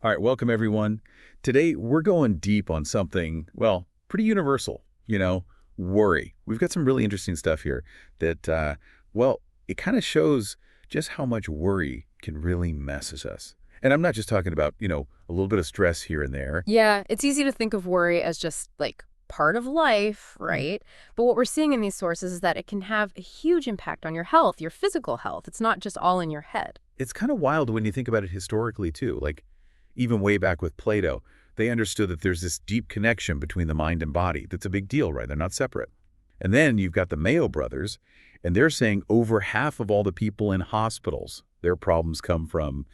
All right, welcome everyone. Today we're going deep on something, well, pretty universal, worry. We've got some really interesting stuff here that, well, it kind of shows just how much worry can really mess us. And I'm not just talking about, a little bit of stress here and there. Yeah, it's easy to think of worry as just like part of life, Mm. right? But what we're seeing in these sources is that it can have a huge impact on your health, your physical health. It's not just all in your head. It's kind of wild when you think about it historically too. Like even way back with Plato, they understood that there's this deep connection between the mind and body. That's a big deal, right? They're not separate. And then you've got the Mayo brothers, and they're saying over half of all the people in hospitals, their problems come from,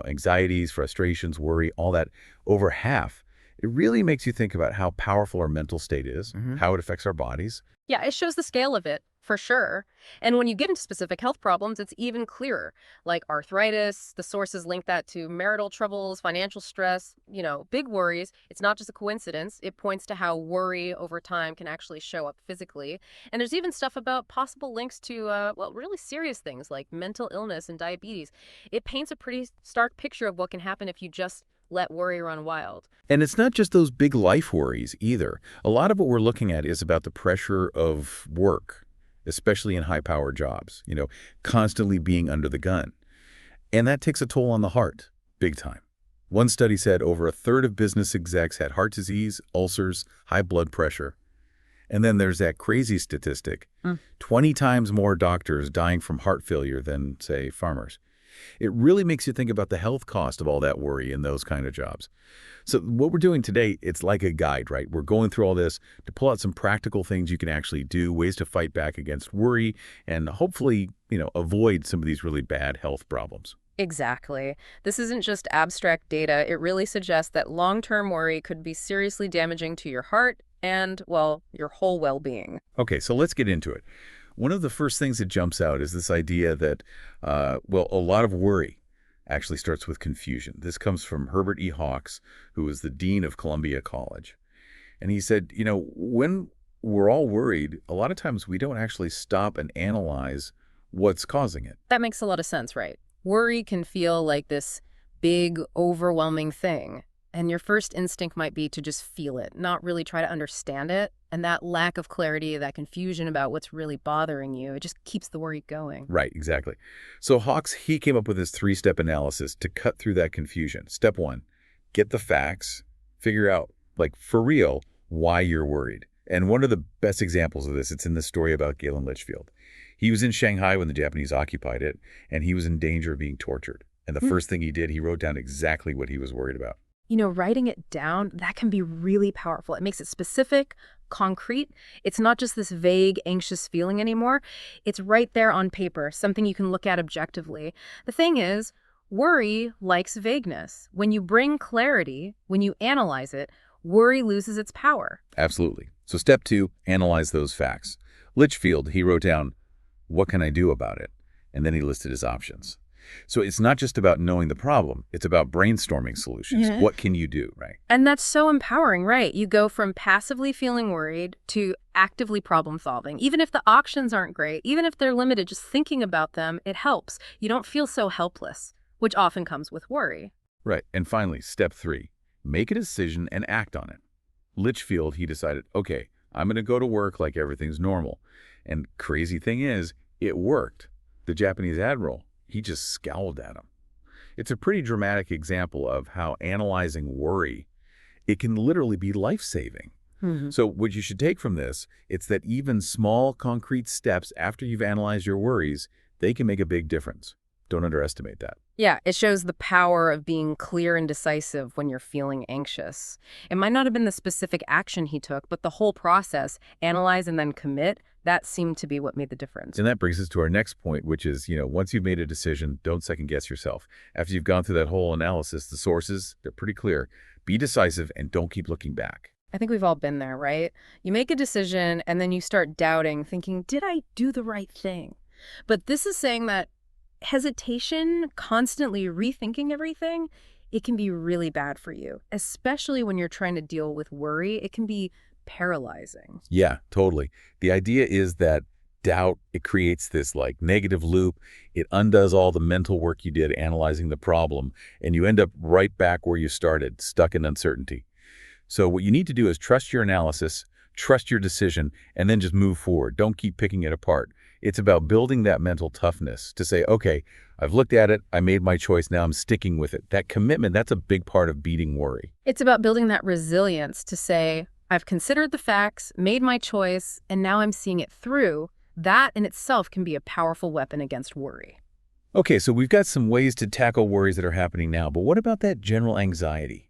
anxieties, frustrations, worry, all that. Over half. It really makes you think about how powerful our mental state is, how it affects our bodies. Yeah, it shows the scale of it, for sure. And when you get into specific health problems, it's even clearer. Like arthritis, the sources link that to marital troubles, financial stress, big worries. It's not just a coincidence. It points to how worry over time can actually show up physically. And there's even stuff about possible links to, well, really serious things like mental illness and diabetes. It paints a pretty stark picture of what can happen if you just let worry run wild. And it's not just those big life worries either. A lot of what we're looking at is about the pressure of work, especially in high-power jobs, constantly being under the gun. And that takes a toll on the heart, big time. One study said over a third of business execs had heart disease, ulcers, high blood pressure. And then there's that crazy statistic, 20 times more doctors dying from heart failure than, say, farmers. It really makes you think about the health cost of all that worry in those kind of jobs. So what we're doing today, it's like a guide, right? We're going through all this to pull out some practical things you can actually do, ways to fight back against worry, and hopefully, avoid some of these really bad health problems. Exactly. This isn't just abstract data. It really suggests that long-term worry could be seriously damaging to your heart and, well, your whole well-being. Okay, so let's get into it. One of the first things that jumps out is this idea that, well, a lot of worry actually starts with confusion. This comes from Herbert E. Hawks, who was the dean of Columbia College. And he said, when we're all worried, a lot of times we don't actually stop and analyze what's causing it. That makes a lot of sense, right? Worry can feel like this big, overwhelming thing. And your first instinct might be to just feel it, not really try to understand it. And that lack of clarity, that confusion about what's really bothering you, it just keeps the worry going. Right, exactly. So Hawks, he came up with his three-step analysis to cut through that confusion. Step one, get the facts, figure out, like for real, why you're worried. And one of the best examples of this, it's in the story about Galen Litchfield. He was in Shanghai when the Japanese occupied it, and he was in danger of being tortured. And the first thing he did, he wrote down exactly what he was worried about. Writing it down, that can be really powerful. It makes it specific, concrete. It's not just this vague, anxious feeling anymore. It's right there on paper, something you can look at objectively. The thing is, worry likes vagueness. When you bring clarity, when you analyze it, worry loses its power. Absolutely. So step two, analyze those facts. Litchfield, he wrote down, what can I do about it? And then he listed his options. So it's not just about knowing the problem. It's about brainstorming solutions. Yeah. What can you do, right? And that's so empowering, right? You go from passively feeling worried to actively problem solving. Even if the options aren't great, even if they're limited, just thinking about them, it helps. You don't feel so helpless, which often comes with worry. Right. And finally, step three, make a decision and act on it. Litchfield, he decided, okay, I'm going to go to work like everything's normal. And crazy thing is, it worked. The Japanese admiral, he just scowled at him. It's a pretty dramatic example of how analyzing worry, it can literally be life-saving. So what you should take from this, it's that even small, concrete steps after you've analyzed your worries, they can make a big difference. Don't underestimate that. Yeah, it shows the power of being clear and decisive when you're feeling anxious. It might not have been the specific action he took, but the whole process, analyze and then commit, that seemed to be what made the difference. And that brings us to our next point, which is, once you've made a decision, don't second guess yourself. After you've gone through that whole analysis, the sources, they're pretty clear. Be decisive and don't keep looking back. I think we've all been there, right? You make a decision and then you start doubting, thinking, did I do the right thing? But this is saying that hesitation, constantly rethinking everything, it can be really bad for you, especially when you're trying to deal with worry. It can be paralyzing. Yeah, totally. The idea is that doubt. It creates this like negative loop. It undoes all the mental work you did analyzing the problem, and you end up right back where you started, stuck in uncertainty. So what you need to do is trust your analysis, trust your decision, and then just move forward. Don't keep picking it apart. It's about building that mental toughness to say, okay, I've looked at it, I made my choice, now I'm sticking with it. That commitment, that's a big part of beating worry. It's about building that resilience to say, I've considered the facts, made my choice, and now I'm seeing it through. That in itself can be a powerful weapon against worry. Okay, so we've got some ways to tackle worries that are happening now, but what about that general anxiety,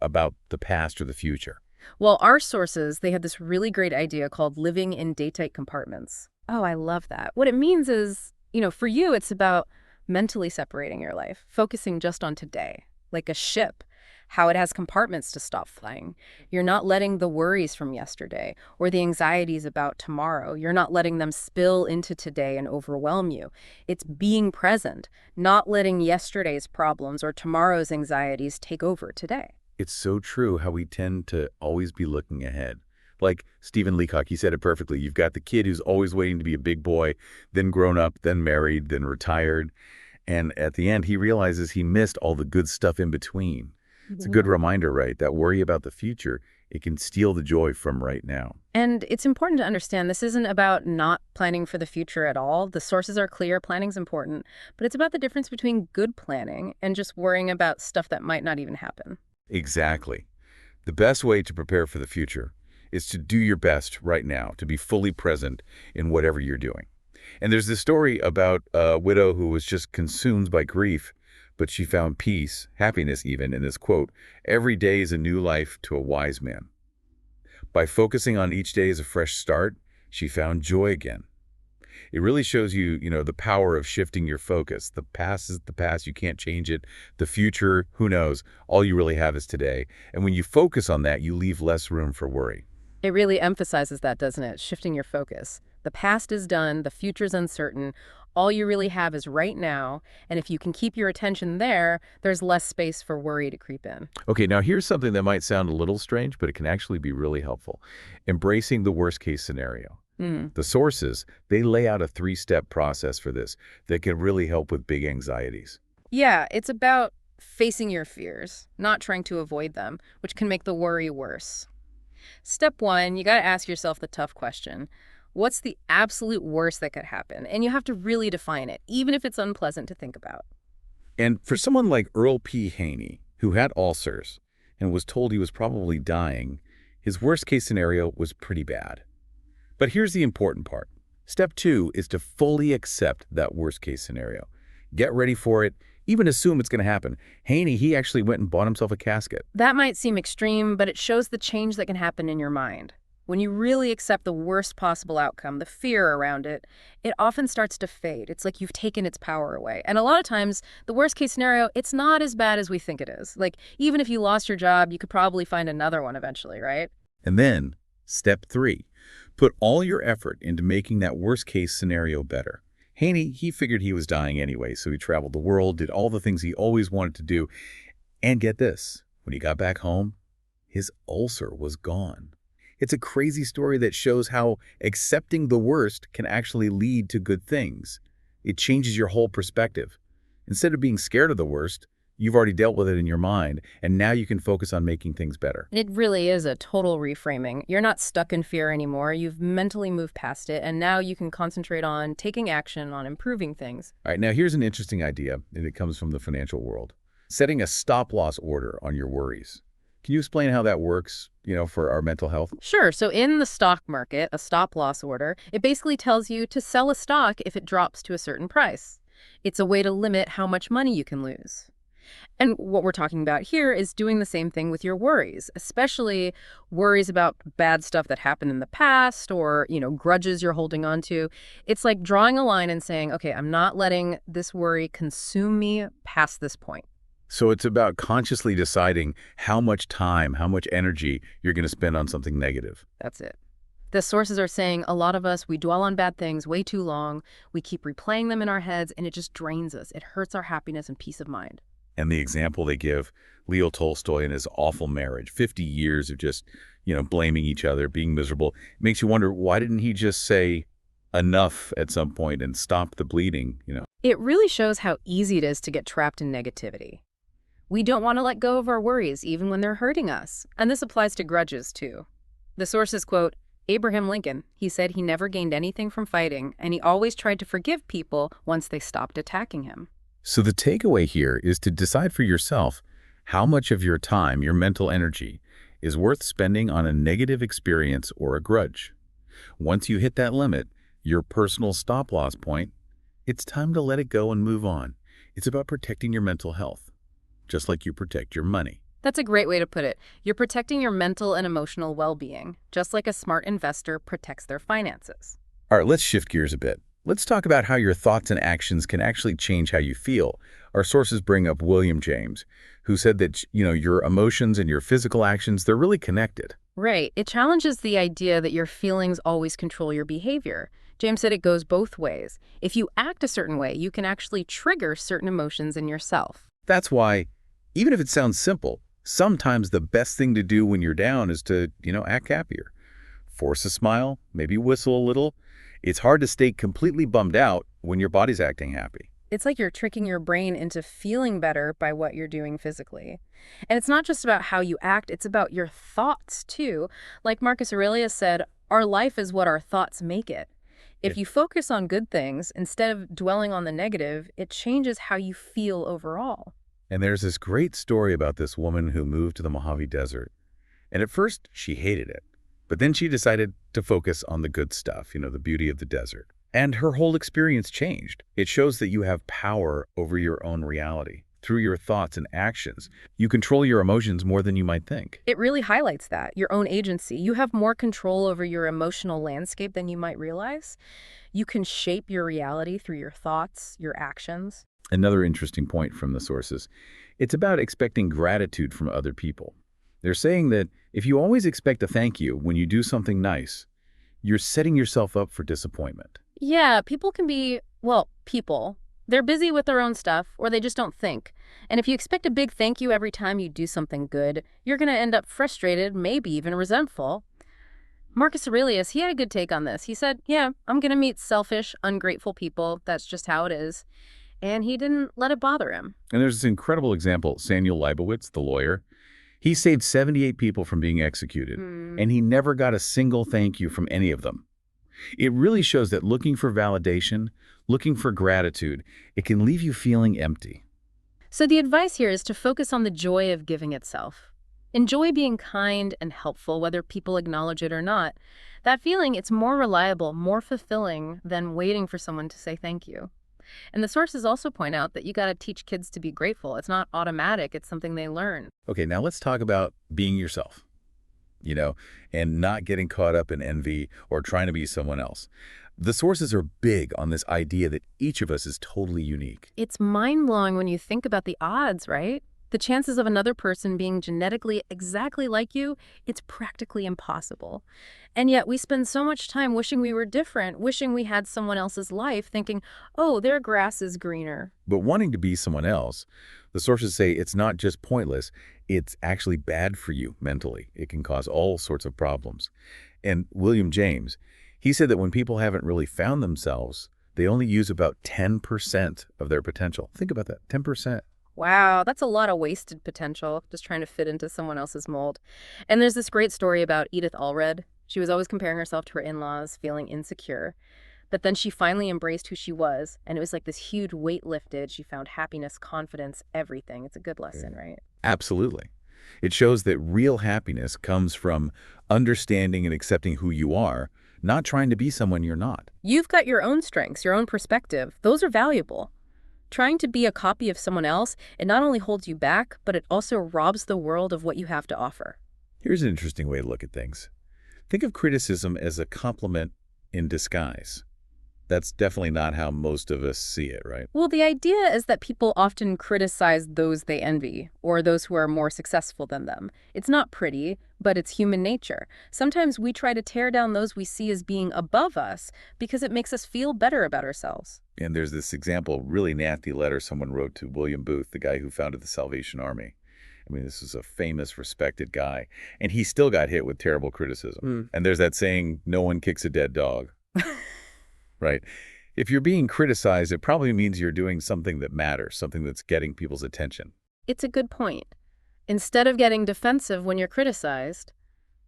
about the past or the future? Well, our sources, they had this really great idea called living in daytight compartments. Oh, I love that. What it means is, for you, it's about mentally separating your life, focusing just on today, like a ship, how it has compartments to stop flying. You're not letting the worries from yesterday or the anxieties about tomorrow. You're not letting them spill into today and overwhelm you. It's being present, not letting yesterday's problems or tomorrow's anxieties take over today. It's so true how we tend to always be looking ahead. Like Stephen Leacock, he said it perfectly. You've got the kid who's always waiting to be a big boy, then grown up, then married, then retired. And at the end, he realizes he missed all the good stuff in between. It's a good reminder, right? That worry about the future, it can steal the joy from right now. And it's important to understand this isn't about not planning for the future at all. The sources are clear, planning's important, but it's about the difference between good planning and just worrying about stuff that might not even happen. Exactly. The best way to prepare for the future is to do your best right now, to be fully present in whatever you're doing. And there's this story about a widow who was just consumed by grief, but she found peace, happiness even, in this quote, "Every day is a new life to a wise man." By focusing on each day as a fresh start, she found joy again. It really shows you, the power of shifting your focus. The past is the past. You can't change it. The future, who knows? All you really have is today. And when you focus on that, you leave less room for worry. It really emphasizes that, doesn't it? Shifting your focus. The past is done, the future's uncertain. All you really have is right now, and if you can keep your attention there, there's less space for worry to creep in. Okay, now here's something that might sound a little strange, but it can actually be really helpful. Embracing the worst-case scenario. The sources, they lay out a 3-step process for this that can really help with big anxieties. Yeah, it's about facing your fears, not trying to avoid them, which can make the worry worse. Step 1, you got to ask yourself the tough question. What's the absolute worst that could happen? And you have to really define it, even if it's unpleasant to think about. And for someone like Earl P. Haney, who had ulcers and was told he was probably dying, his worst-case scenario was pretty bad. But here's the important part. Step 2 is to fully accept that worst-case scenario. Get ready for it, even assume it's going to happen. Haney, he actually went and bought himself a casket. That might seem extreme, but it shows the change that can happen in your mind. When you really accept the worst possible outcome, the fear around it, it often starts to fade. It's like you've taken its power away. And a lot of times, the worst case scenario, it's not as bad as we think it is. Like, even if you lost your job, you could probably find another one eventually, right? And then, step 3, put all your effort into making that worst-case scenario better. Haney, he figured he was dying anyway, so he traveled the world, did all the things he always wanted to do. And get this, when he got back home, his ulcer was gone. It's a crazy story that shows how accepting the worst can actually lead to good things. It changes your whole perspective. Instead of being scared of the worst, you've already dealt with it in your mind, and now you can focus on making things better. It really is a total reframing. You're not stuck in fear anymore. You've mentally moved past it, and now you can concentrate on taking action, on improving things. All right, now here's an interesting idea, and it comes from the financial world. Setting a stop-loss order on your worries. Can you explain how that works, for our mental health? Sure. So in the stock market, a stop-loss order, it basically tells you to sell a stock if it drops to a certain price. It's a way to limit how much money you can lose. And what we're talking about here is doing the same thing with your worries, especially worries about bad stuff that happened in the past or, grudges you're holding on to. It's like drawing a line and saying, okay, I'm not letting this worry consume me past this point. So it's about consciously deciding how much time, how much energy you're going to spend on something negative. That's it. The sources are saying a lot of us, we dwell on bad things way too long. We keep replaying them in our heads, and it just drains us. It hurts our happiness and peace of mind. And the example they give, Leo Tolstoy and his awful marriage, 50 years of just, blaming each other, being miserable, makes you wonder, why didn't he just say, enough at some point and stop the bleeding. It really shows how easy it is to get trapped in negativity. We don't want to let go of our worries even when they're hurting us. And this applies to grudges, too. The sources quote Abraham Lincoln. He said he never gained anything from fighting, and he always tried to forgive people once they stopped attacking him. So the takeaway here is to decide for yourself how much of your time, your mental energy, is worth spending on a negative experience or a grudge. Once you hit that limit, your personal stop-loss point, it's time to let it go and move on. It's about protecting your mental health, just like you protect your money. That's a great way to put it. You're protecting your mental and emotional well-being, just like a smart investor protects their finances. All right, let's shift gears a bit. Let's talk about how your thoughts and actions can actually change how you feel. Our sources bring up William James, who said that, your emotions and your physical actions, they're really connected. Right. It challenges the idea that your feelings always control your behavior. James said it goes both ways. If you act a certain way, you can actually trigger certain emotions in yourself. That's why, even if it sounds simple, sometimes the best thing to do when you're down is to, act happier. Force a smile, maybe whistle a little. It's hard to stay completely bummed out when your body's acting happy. It's like you're tricking your brain into feeling better by what you're doing physically. And it's not just about how you act, it's about your thoughts, too. Like Marcus Aurelius said, our life is what our thoughts make it. If you focus on good things instead of dwelling on the negative, it changes how you feel overall. And there's this great story about this woman who moved to the Mojave Desert. And at first, she hated it. But then she decided to focus on the good stuff, the beauty of the desert. And her whole experience changed. It shows that you have power over your own reality. Through your thoughts and actions, you control your emotions more than you might think. It really highlights that, your own agency. You have more control over your emotional landscape than you might realize. You can shape your reality through your thoughts, your actions. Another interesting point from the sources, it's about expecting gratitude from other people. They're saying that if you always expect a thank you when you do something nice, you're setting yourself up for disappointment. Yeah, people can be, people. They're busy with their own stuff, or they just don't think. And if you expect a big thank you every time you do something good, you're going to end up frustrated, maybe even resentful. Marcus Aurelius, he had a good take on this. He said, yeah, I'm going to meet selfish, ungrateful people. That's just how it is. And he didn't let it bother him. And there's this incredible example, Samuel Leibowitz, the lawyer. He saved 78 people from being executed, and he never got a single thank you from any of them. It really shows that looking for validation, looking for gratitude, it can leave you feeling empty. So the advice here is to focus on the joy of giving itself. Enjoy being kind and helpful, whether people acknowledge it or not. That feeling, it's more reliable, more fulfilling than waiting for someone to say thank you. And the sources also point out that you got to teach kids to be grateful. It's not automatic. It's something they learn. Okay, now let's talk about being yourself, and not getting caught up in envy or trying to be someone else. The sources are big on this idea that each of us is totally unique. It's mind-blowing when you think about the odds, right? The chances of another person being genetically exactly like you, it's practically impossible. And yet we spend so much time wishing we were different, wishing we had someone else's life, thinking, oh, their grass is greener. But wanting to be someone else, the sources say it's not just pointless, it's actually bad for you mentally. It can cause all sorts of problems. And William James, he said that when people haven't really found themselves, they only use about 10% of their potential. Think about that, 10%. Wow, that's a lot of wasted potential, just trying to fit into someone else's mold. And there's this great story about Edith Allred. She was always comparing herself to her in-laws, feeling insecure. But then she finally embraced who she was, and it was like this huge weight lifted. She found happiness, confidence, everything. It's a good lesson, right? Absolutely. It shows that real happiness comes from understanding and accepting who you are, not trying to be someone you're not. You've got your own strengths, your own perspective. Those are valuable. Trying to be a copy of someone else, it not only holds you back, but it also robs the world of what you have to offer. Here's an interesting way to look at things. Think of criticism as a compliment in disguise. That's definitely not how most of us see it, right? Well, the idea is that people often criticize those they envy, or those who are more successful than them. It's not pretty, but it's human nature. Sometimes we try to tear down those we see as being above us because it makes us feel better about ourselves. And there's this example, really nasty letter someone wrote to William Booth, the guy who founded the Salvation Army. I mean, this is a famous, respected guy, and he still got hit with terrible criticism. And there's that saying, no one kicks a dead dog. Right. If you're being criticized, it probably means you're doing something that matters, something that's getting people's attention. It's a good point. Instead of getting defensive when you're criticized,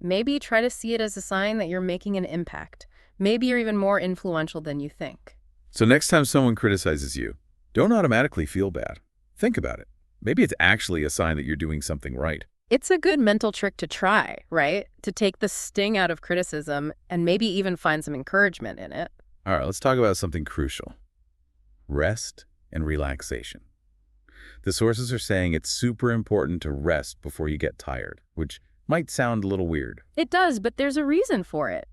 maybe try to see it as a sign that you're making an impact. Maybe you're even more influential than you think. So next time someone criticizes you, don't automatically feel bad. Think about it. Maybe it's actually a sign that you're doing something right. It's a good mental trick to try, right? To take the sting out of criticism and maybe even find some encouragement in it. All right, let's talk about something crucial. Rest and relaxation. The sources are saying it's super important to rest before you get tired, which might sound a little weird. It does, but there's a reason for it.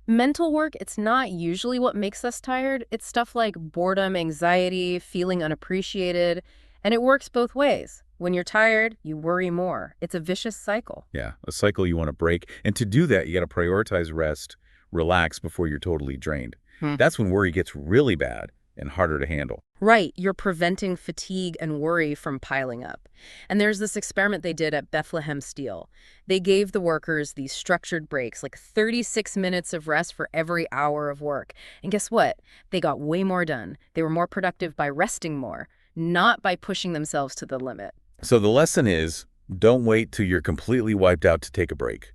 Mental work, it's not usually what makes us tired. It's stuff like boredom, anxiety, feeling unappreciated, and it works both ways. When you're tired, you worry more. It's a vicious cycle. Yeah, a cycle you want to break. And to do that, you got to prioritize rest, relax before you're totally drained. That's when worry gets really bad and harder to handle. Right, you're preventing fatigue and worry from piling up. And there's this experiment they did at Bethlehem Steel. They gave the workers these structured breaks, like 36 minutes of rest for every hour of work. And guess what? They got way more done. They were more productive by resting more, not by pushing themselves to the limit. So the lesson is, don't wait till you're completely wiped out to take a break.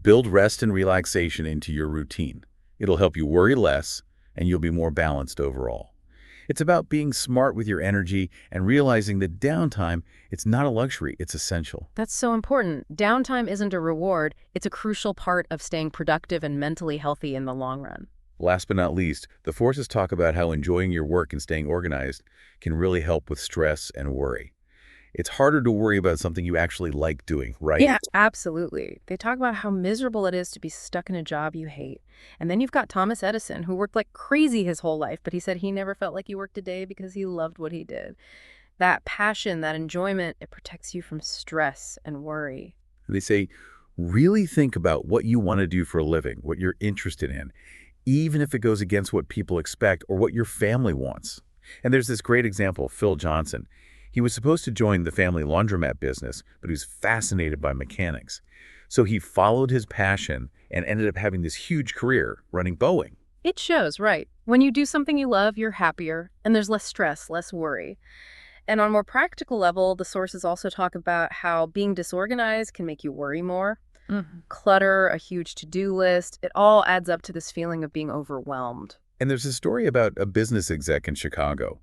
Build rest and relaxation into your routine. It'll help you worry less, and you'll be more balanced overall. It's about being smart with your energy and realizing that downtime, it's not a luxury, it's essential. That's so important. Downtime isn't a reward. It's a crucial part of staying productive and mentally healthy in the long run. Last but not least, the forces talk about how enjoying your work and staying organized can really help with stress and worry. It's harder to worry about something you actually like doing, right? Yeah, absolutely. They talk about how miserable it is to be stuck in a job you hate. And then you've got Thomas Edison, who worked like crazy his whole life, but he said he never felt like he worked a day because he loved what he did. That passion, that enjoyment, it protects you from stress and worry. They say, really think about what you want to do for a living, what you're interested in, even if it goes against what people expect or what your family wants. And there's this great example, Phil Johnson. He was supposed to join the family laundromat business, but he was fascinated by mechanics. So he followed his passion and ended up having this huge career running Boeing. It shows, right? When you do something you love, you're happier, and there's less stress, less worry. And on a more practical level, the sources also talk about how being disorganized can make you worry more. Clutter, a huge to-do list, it all adds up to this feeling of being overwhelmed. And there's a story about a business exec in Chicago.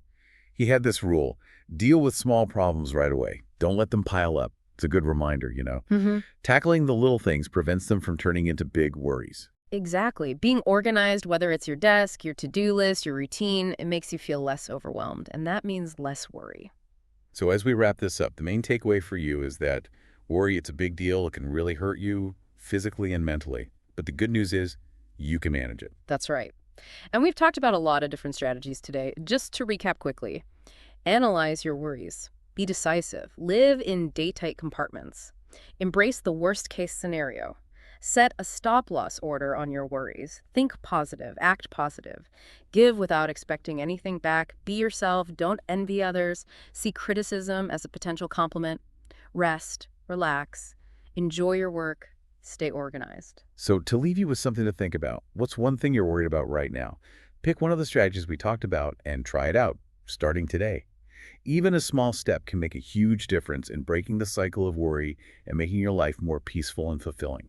He had this rule, deal with small problems right away. Don't let them pile up. It's a good reminder, you know. Tackling the little things prevents them from turning into big worries. Exactly. Being organized, whether it's your desk, your to-do list, your routine, it makes you feel less overwhelmed, and that means less worry. So as we wrap this up, the main takeaway for you is that worry, it's a big deal. It can really hurt you physically and mentally. But the good news is you can manage it. That's right. And we've talked about a lot of different strategies today. Just to recap quickly, analyze your worries. Be decisive. Live in day-tight compartments. Embrace the worst-case scenario. Set a stop-loss order on your worries. Think positive. Act positive. Give without expecting anything back. Be yourself. Don't envy others. See criticism as a potential compliment. Rest. Relax. Enjoy your work. Stay organized. So to leave you with something to think about, what's one thing you're worried about right now? Pick one of the strategies we talked about and try it out, starting today. Even a small step can make a huge difference in breaking the cycle of worry and making your life more peaceful and fulfilling.